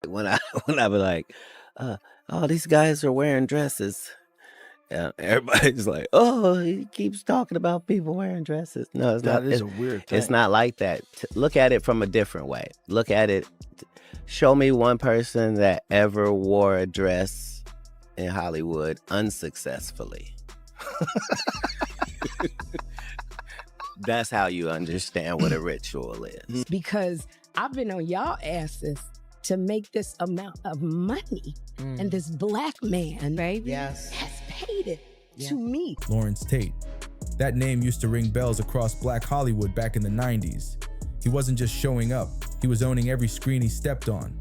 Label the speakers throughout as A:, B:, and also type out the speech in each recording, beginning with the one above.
A: when I when I be like, oh, these guys are wearing dresses. Yeah, everybody's like, "Oh, he keeps talking about people wearing dresses." No, it's
B: That
A: not.
B: is a weird thing.
A: It's not like that. Look at it from a different way. Look at it. Show me one person that ever wore a dress in Hollywood unsuccessfully. That's how you understand what a ritual is.
C: Because I've been on y'all asses to make this amount of money. And this black man, baby, has paid it to me.
D: Larenz Tate. That name used to ring bells across Black Hollywood back in the 90s. He wasn't just showing up, he was owning every screen he stepped on.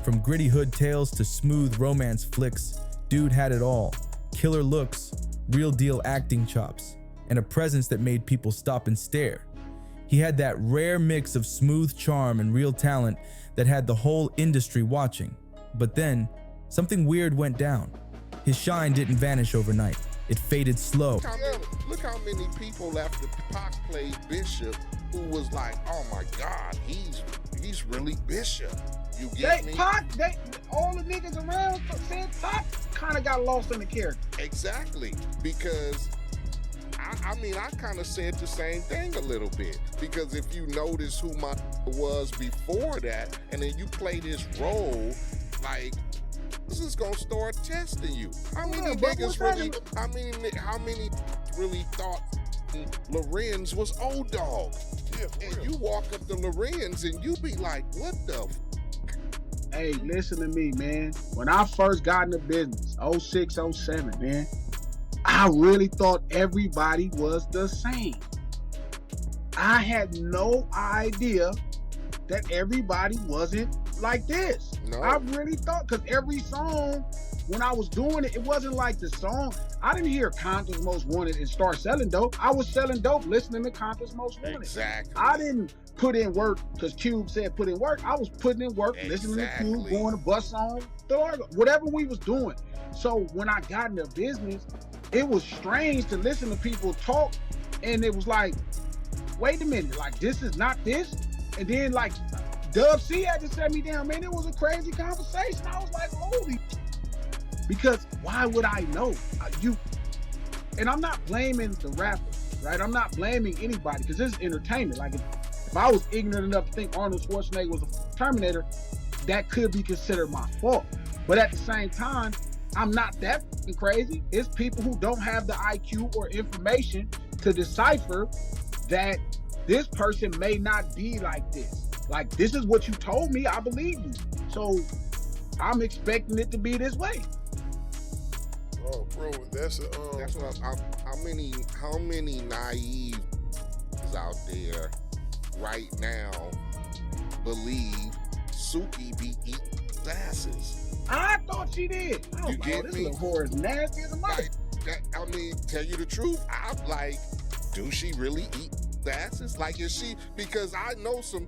D: From gritty hood tales to smooth romance flicks, dude had it all. Killer looks, real deal acting chops, and a presence that made people stop and stare. He had that rare mix of smooth charm and real talent that had the whole industry watching. But then, something weird went down. His shine didn't vanish overnight. It faded slow.
E: Look how many people after Pac played Bishop who was like, oh my God, he's really Bishop. You get me?
F: All the niggas around said Pac kind of got lost in the character.
E: Exactly, because I mean, I kind of said the same thing a little bit, because if you notice who my was before that, and then you play this role, like, this is gonna start testing you. How many niggas really, how many really thought Lorenz was old dog? And you walk up to Lorenz and you be like, what the
F: Hey, listen to me, man. When I first got in the business, 06, 07, man, I really thought everybody was the same. I had no idea that everybody wasn't like this.
E: No.
F: I really thought, because every song, when I was doing it, it wasn't like the song. I didn't hear Compton's Most Wanted and start selling dope. I was selling dope listening to Compton's Most Wanted.
E: Exactly.
F: I didn't put in work because Cube said put in work. I was putting in work, listening to Cube, going to bus on, whatever we was doing. So when I got into business, it was strange to listen to people talk, and it was like, wait a minute, like, this is not this? And then, like, Dub C had to set me down, man. It was a crazy conversation. I was like, holy, because why would I know? And I'm not blaming the rappers, right? I'm not blaming anybody, because this is entertainment. Like, if I was ignorant enough to think Arnold Schwarzenegger was a Terminator, that could be considered my fault. But at the same time, I'm not that crazy. It's people who don't have the IQ or information to decipher that this person may not be like this. Like, this is what you told me, I believe you. So I'm expecting it to be this way.
E: Oh, bro, that's what how many naive out there right now believe Suki be eating asses?
F: I thought she did.
E: You get
F: this
E: me?
F: little whore is nasty as a mother.
E: I mean, tell you the truth, I'm like, do she really eat asses? Like, is she? Because I know some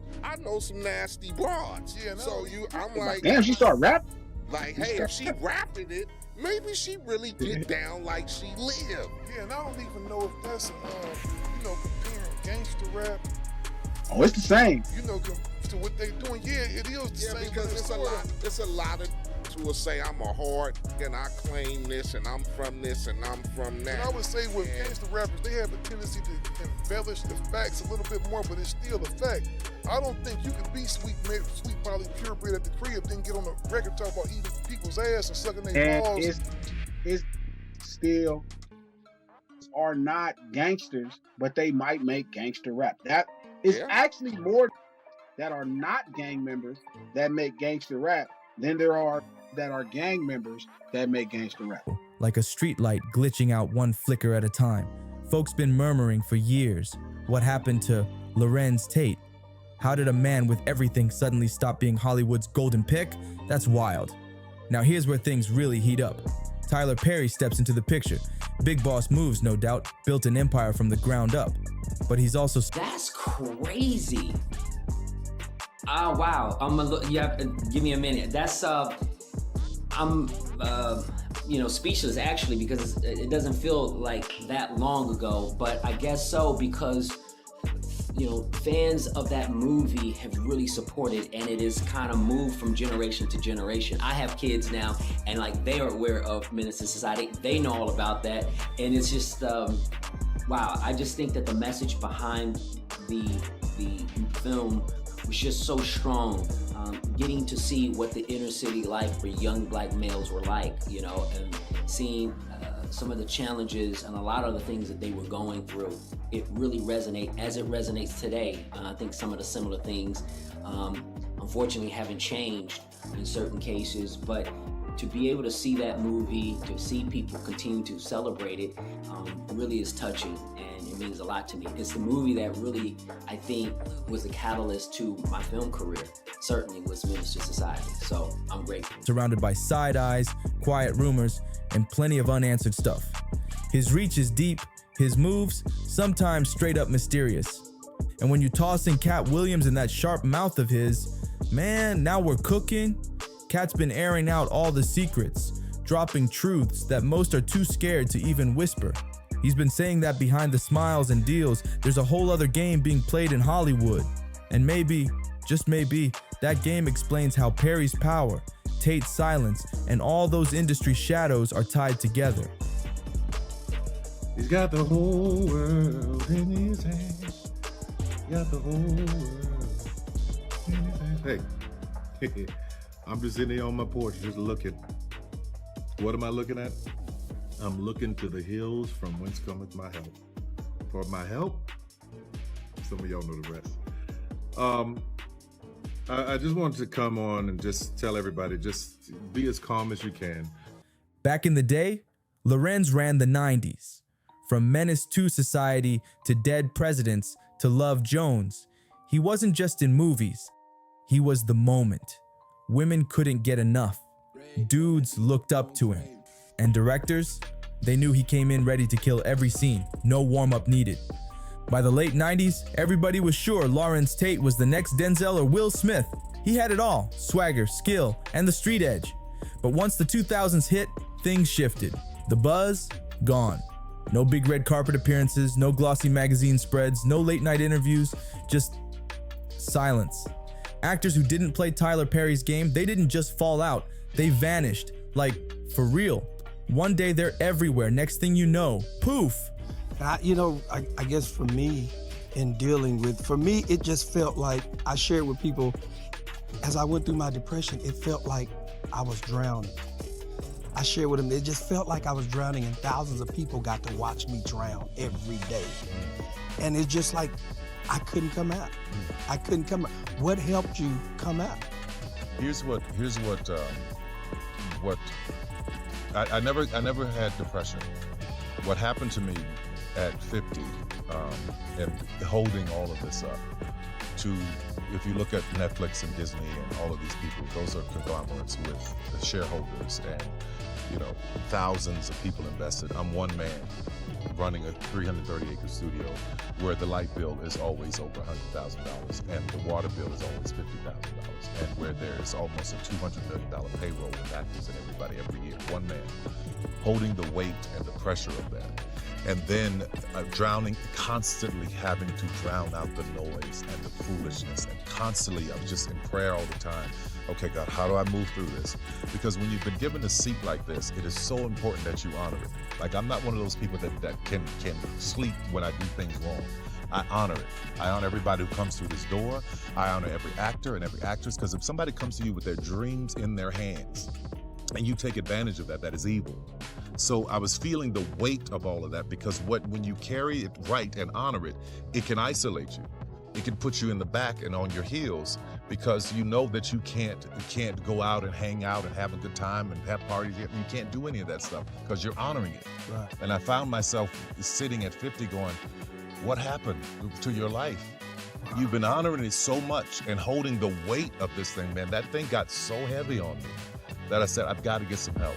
E: nasty broads. Yeah, no. So I'm like,
F: damn, she start rapping.
E: Like, hey, if she rapping it, maybe she really get down like she live.
G: Yeah, and I don't even know if that's comparing gangster rap.
F: Oh, it's the same.
G: To what they doing. Yeah, it is the same.
E: Because it's a lot of who will say I'm a hard and I claim this and I'm from this and I'm from that.
G: And I would say with gangster rappers, they have a tendency to embellish the facts a little bit more, but it's still a fact. I don't think you can be sweet Polly purebred at the crib, then get on the record talk about eating people's ass and sucking their balls.
F: It's still are not gangsters, but they might make gangster rap. That is actually more that are not gang members that make gangster rap than there are that are gang members that make gangster rap.
D: Like a street light glitching out one flicker at a time, folks been murmuring for years. What happened to Larenz Tate? How did a man with everything suddenly stop being Hollywood's golden pick? That's wild. Now here's where things really heat up. Tyler Perry steps into the picture. Big boss moves, no doubt, built an empire from the ground up. But he's also...
H: That's crazy. Oh, wow. I'm gonna look, you have to give me a minute. That's, I'm, speechless actually, because it doesn't feel like that long ago, but I guess so, because fans of that movie have really supported, and it is kind of moved from generation to generation. I have kids now, and like they are aware of Menace to Society. They know all about that, and it's just wow. I just think that the message behind the film was just so strong. Getting to see what the inner city life for young black males were like, and seeing some of the challenges and a lot of the things that they were going through. It really resonates today. I think some of the similar things, unfortunately, haven't changed in certain cases, but to be able to see that movie, to see people continue to celebrate it, really is touching, and it means a lot to me. It's the movie that really, I think, was the catalyst to my film career. Certainly was Menace to Society, so I'm grateful.
D: Surrounded by side eyes, quiet rumors, and plenty of unanswered stuff. His reach is deep, his moves sometimes straight up mysterious. And when you toss in Katt Williams and that sharp mouth of his, man, now we're cooking. Katt's been airing out all the secrets, dropping truths that most are too scared to even whisper. He's been saying that behind the smiles and deals, there's a whole other game being played in Hollywood. And maybe, just maybe, that game explains how Perry's power, Tate's silence, and all those industry shadows are tied together.
B: He's got the whole world in his hands. Got the whole world in his hands. Hey, I'm just sitting here on my porch just looking. What am I looking at? I'm looking to the hills from whence cometh my help. For my help? Some of y'all know the rest. I just wanted to come on and just tell everybody, just be as calm as you can.
D: Back in the day, Lorenz ran the 90s. From Menace to Society to Dead Presidents to Love Jones, he wasn't just in movies, he was the moment. Women couldn't get enough. Dudes looked up to him. And directors, they knew he came in ready to kill every scene, no warm-up needed. By the late 90s, everybody was sure Larenz Tate was the next Denzel or Will Smith. He had it all, swagger, skill, and the street edge. But once the 2000s hit, things shifted. The buzz, gone. No big red carpet appearances, no glossy magazine spreads, no late night interviews, just silence. Actors who didn't play Tyler Perry's game, they didn't just fall out, they vanished, like, for real. One day they're everywhere, next thing you know, poof.
I: I guess for me, in dealing with, for me, it just felt like, I shared with people, as I went through my depression, it felt like I was drowning. I shared with them, it just felt like I was drowning, and thousands of people got to watch me drown every day. And it's just like, I couldn't come out. I couldn't come out. What helped you come out?
B: Here's what I never had depression. What happened to me at 50, and holding all of this up to, if you look at Netflix and Disney and all of these people, those are conglomerates with the shareholders and, thousands of people invested. I'm one man running a 330-acre studio where the light bill is always over $100,000 and the water bill is always $50,000, and where there's almost a $200 million payroll with actors and everybody every year. One man holding the weight and the pressure of that. And then drowning, constantly having to drown out the noise and the foolishness. And constantly, I was just in prayer all the time. Okay, God, how do I move through this? Because when you've been given a seat like this, it is so important that you honor it. Like, I'm not one of those people that can sleep when I do things wrong. I honor it. I honor everybody who comes through this door. I honor every actor and every actress, because if somebody comes to you with their dreams in their hands and you take advantage of that, that is evil. So I was feeling the weight of all of that, because when you carry it right and honor it, it can isolate you. It can put you in the back and on your heels, because you know that you can't go out and hang out and have a good time and have parties. You can't do any of that stuff because you're honoring it.
I: Right.
B: And I found myself sitting at 50 going, what happened to your life? Wow. You've been honoring it so much and holding the weight of this thing, man. That thing got so heavy on me that I said, I've got to get some help.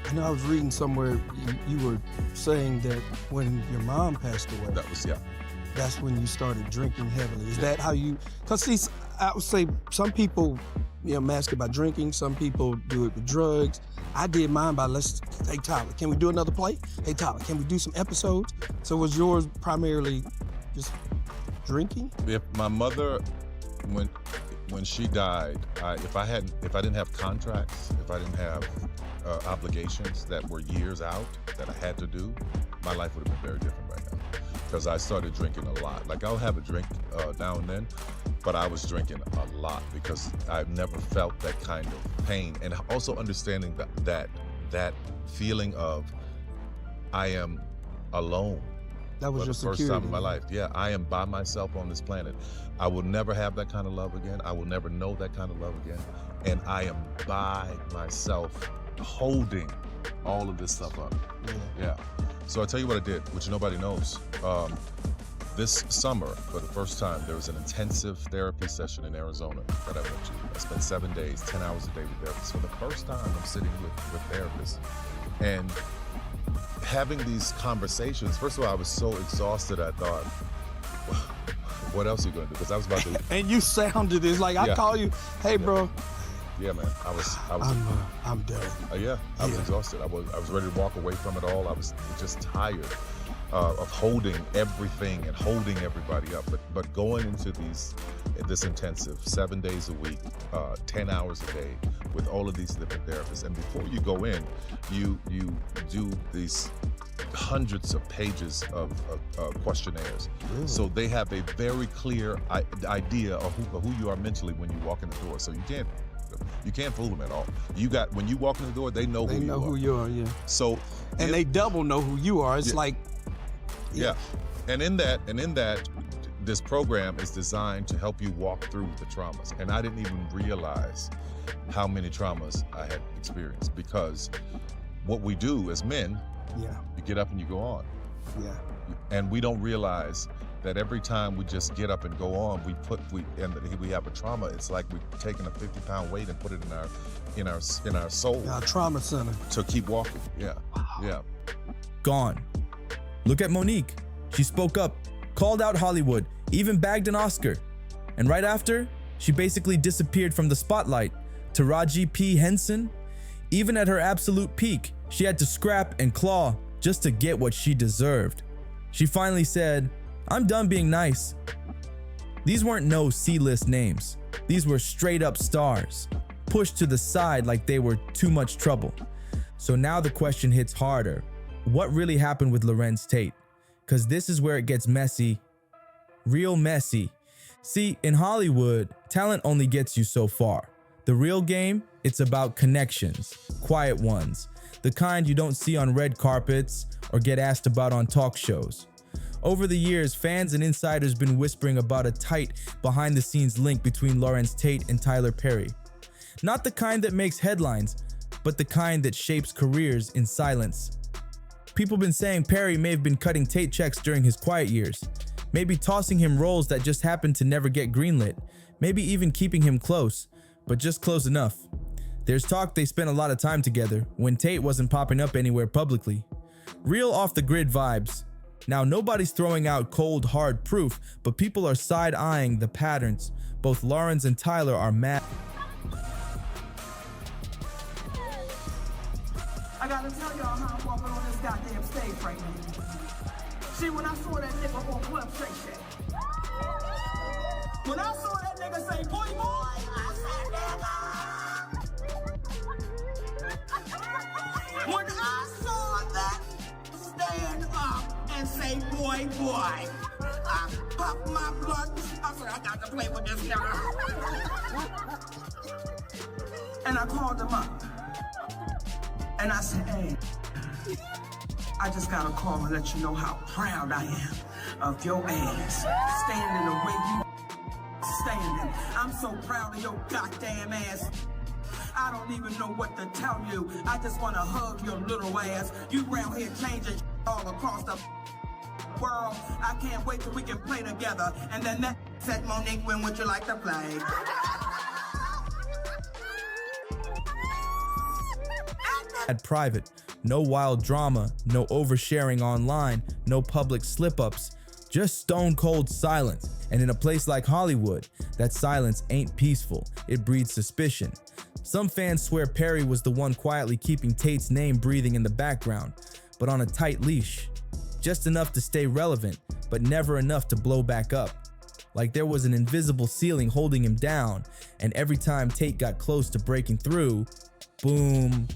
I: I know I was reading somewhere you were saying that when your mom passed away.
B: That was, yeah.
I: That's when you started drinking heavily. Is that how you, because see, I would say some people, mask it by drinking, some people do it with drugs. I did mine by, hey Tyler, can we do another play? Hey Tyler, can we do some episodes? So was yours primarily just drinking?
B: If my mother, when she died, if I didn't have contracts, if I didn't have obligations that were years out that I had to do, my life would have been very different right now. Because I started drinking a lot. Like, I'll have a drink now and then, but I was drinking a lot because I've never felt that kind of pain. And also understanding that feeling of I am alone.
I: That was
B: for
I: your
B: the first
I: security.
B: time in my life. Yeah, I am by myself on this planet. I will never have that kind of love again. I will never know that kind of love again. And I am by myself holding all of this stuff up. Yeah. So I'll tell you what I did, which nobody knows. This summer, for the first time, there was an intensive therapy session in Arizona that I went to. I spent 7 days, 10 hours a day with therapists. For the first time, I'm sitting with therapists and having these conversations. First of all, I was so exhausted, I thought, what else are you gonna do? Because I was about to.
I: And you sounded it like I call you, hey bro.
B: Yeah, man.
I: I'm done.
B: I was exhausted. I was ready to walk away from it all. I was just tired of holding everything and holding everybody up. But going into this intensive 7 days a week, 10 hours a day with all of these different therapists. And before you go in, you do these hundreds of pages of questionnaires.
I: Really?
B: So they have a very clear idea of who you are mentally when you walk in the door. So you can't fool them at all. When you walk in the door, they know who you are.
I: who you are, yeah.
B: So
I: they double know who you are. It's like
B: And in that, this program is designed to help you walk through the traumas. And I didn't even realize how many traumas I had experienced, because what we do as men, you get up and you go on.
I: Yeah.
B: And we don't realize that every time we just get up and go on, we have a trauma. It's like we're taking a 50-pound weight and put it in our soul.
I: Our trauma center.
B: To keep walking. Yeah. Yeah.
D: Gone. Look at Monique. She spoke up, called out Hollywood, even bagged an Oscar. And right after, she basically disappeared from the spotlight. Taraji P. Henson, even at her absolute peak, she had to scrap and claw just to get what she deserved. She finally said, "I'm done being nice." These weren't no C-list names. These were straight up stars, pushed to the side like they were too much trouble. So now the question hits harder. What really happened with Larenz Tate? Because this is where it gets messy. Real messy. See, in Hollywood, talent only gets you so far. The real game, it's about connections, quiet ones, the kind you don't see on red carpets or get asked about on talk shows. Over the years, fans and insiders been whispering about a tight, behind-the-scenes link between Larenz Tate and Tyler Perry. Not the kind that makes headlines, but the kind that shapes careers in silence. People been saying Perry may have been cutting Tate checks during his quiet years, maybe tossing him roles that just happened to never get greenlit, maybe even keeping him close, but just close enough. There's talk they spent a lot of time together when Tate wasn't popping up anywhere publicly. Real off-the-grid vibes. Now, nobody's throwing out cold, hard proof, but people are side-eyeing the patterns. Both Larenz and Tyler are mad.
J: I gotta tell y'all how I'm walking on this goddamn stage right now. See, when I saw that nigga on Club Shake Shack, when I saw that nigga say, boy, I said, nigga. When I saw that stand up and say, boy, I popped my blood. I said, I got to play with this nigga. And I called him up. And I said, hey, I just got to call and let you know how proud I am of your ass standing the way you standing. I'm so proud of your goddamn ass. I don't even know what to tell you. I just want to hug your little ass. You around here changing all across the world. I can't wait till we can play together. And then that said, Monique, when would you like to play?
D: At private, no wild drama, no oversharing online, no public slip-ups, just stone cold silence. And in a place like Hollywood, that silence ain't peaceful, it breeds suspicion. Some fans swear Perry was the one quietly keeping Tate's name breathing in the background, but on a tight leash. Just enough to stay relevant, but never enough to blow back up. like there was an invisible ceiling holding him down, and every time Tate got close to breaking through, boom,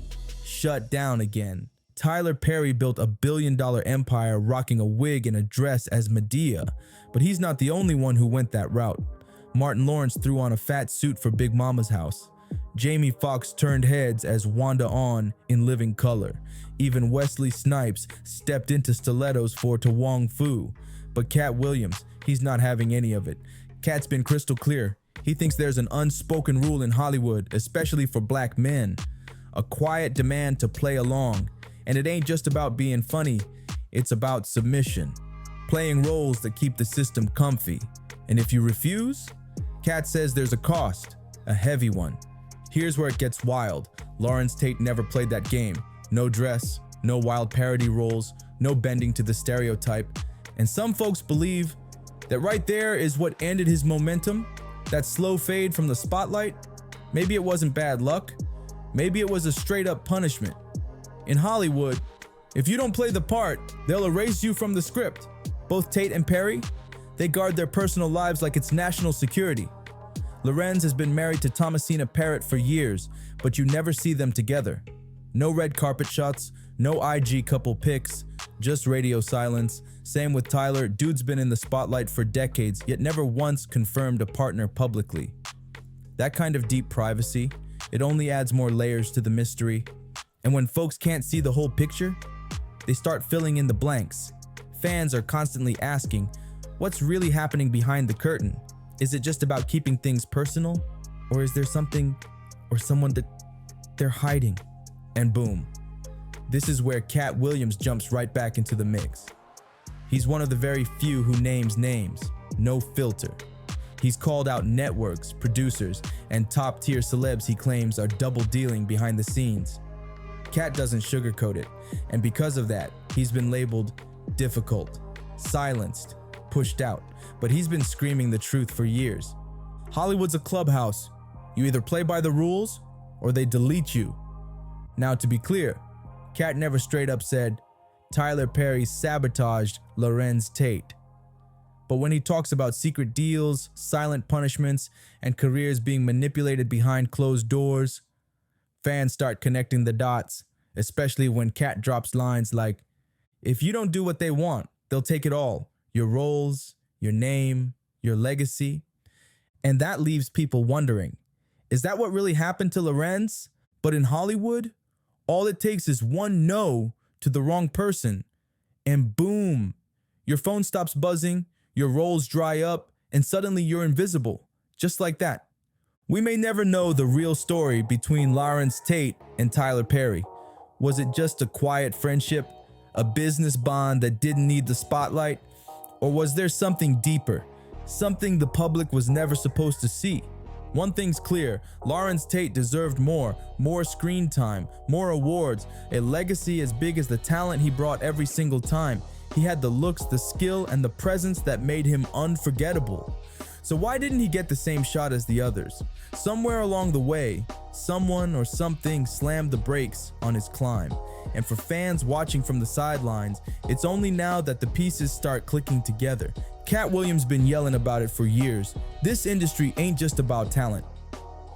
D: shut down again. Tyler Perry built a billion-dollar empire rocking a wig and a dress as Medea, but he's not the only one who went that route. Martin Lawrence threw on a fat suit for Big Mama's house. Jamie Foxx turned heads as Wanda On in Living Color. Even Wesley Snipes stepped into stilettos for To Wong Fu. But Katt Williams, he's not having any of it. Katt's been crystal clear. He thinks there's an unspoken rule in Hollywood, especially for black men. A quiet demand to play along. And it ain't just about being funny, it's about submission. Playing roles that keep the system comfy. And if you refuse, Katt says there's a cost, a heavy one. Here's where it gets wild. Larenz Tate never played that game. No dress, no wild parody roles, no bending to the stereotype. And some folks believe that right there is what ended his momentum, that slow fade from the spotlight. Maybe it wasn't bad luck. Maybe it was a straight up punishment. In Hollywood, if you don't play the part, they'll erase you from the script. Both Tate and Perry, they guard their personal lives like it's national security. Lorenz has been married to Thomasina Parrott for years, but you never see them together. No red carpet shots, no IG couple pics, just radio silence. Same with Tyler, dude's been in the spotlight for decades, yet never once confirmed a partner publicly. That kind of deep privacy, it only adds more layers to the mystery. And when folks can't see the whole picture, they start filling in the blanks. Fans are constantly asking, what's really happening behind the curtain? Is it just about keeping things personal? Or is there something or someone that they're hiding? And boom, this is where Katt Williams jumps right back into the mix. He's one of the very few who names names, no filter. He's called out networks, producers, and top-tier celebs he claims are double dealing behind the scenes. Katt doesn't sugarcoat it, and because of that, he's been labeled difficult, silenced, pushed out, but he's been screaming the truth for years. Hollywood's a clubhouse. You either play by the rules or they delete you. Now, to be clear, Katt never straight up said Tyler Perry sabotaged Larenz Tate. But when he talks about secret deals, silent punishments, and careers being manipulated behind closed doors, fans start connecting the dots, especially when Katt drops lines like, if you don't do what they want, they'll take it all. Your roles, your name, your legacy. And that leaves people wondering, is that what really happened to Larenz? But in Hollywood, all it takes is one no to the wrong person, and boom, your phone stops buzzing, your roles dry up, and suddenly you're invisible, just like that. We may never know the real story between Larenz Tate and Tyler Perry. Was it just a quiet friendship, a business bond that didn't need the spotlight? Or was there something deeper, something the public was never supposed to see? One thing's clear, Larenz Tate deserved more screen time, more awards, a legacy as big as the talent he brought every single time. He had the looks, the skill, and the presence that made him unforgettable. So why didn't he get the same shot as the others? Somewhere along the way, someone or something slammed the brakes on his climb. And for fans watching from the sidelines, it's only now that the pieces start clicking together. Katt Williams been yelling about it for years. This industry ain't just about talent.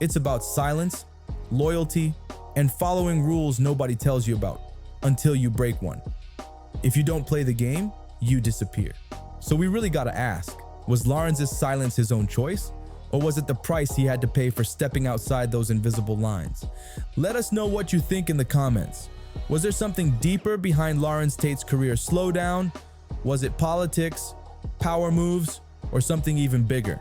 D: It's about silence, loyalty, and following rules nobody tells you about until you break one. If you don't play the game, you disappear. So we really gotta ask, was Larenz's silence his own choice? Or was it the price he had to pay for stepping outside those invisible lines? Let us know what you think in the comments. Was there something deeper behind Larenz Tate's career slowdown? Was it politics, power moves, or something even bigger?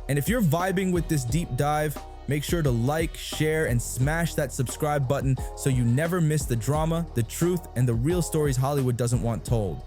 D: And if you're vibing with this deep dive, make sure to like, share, and smash that subscribe button so you never miss the drama, the truth, and the real stories Hollywood doesn't want told.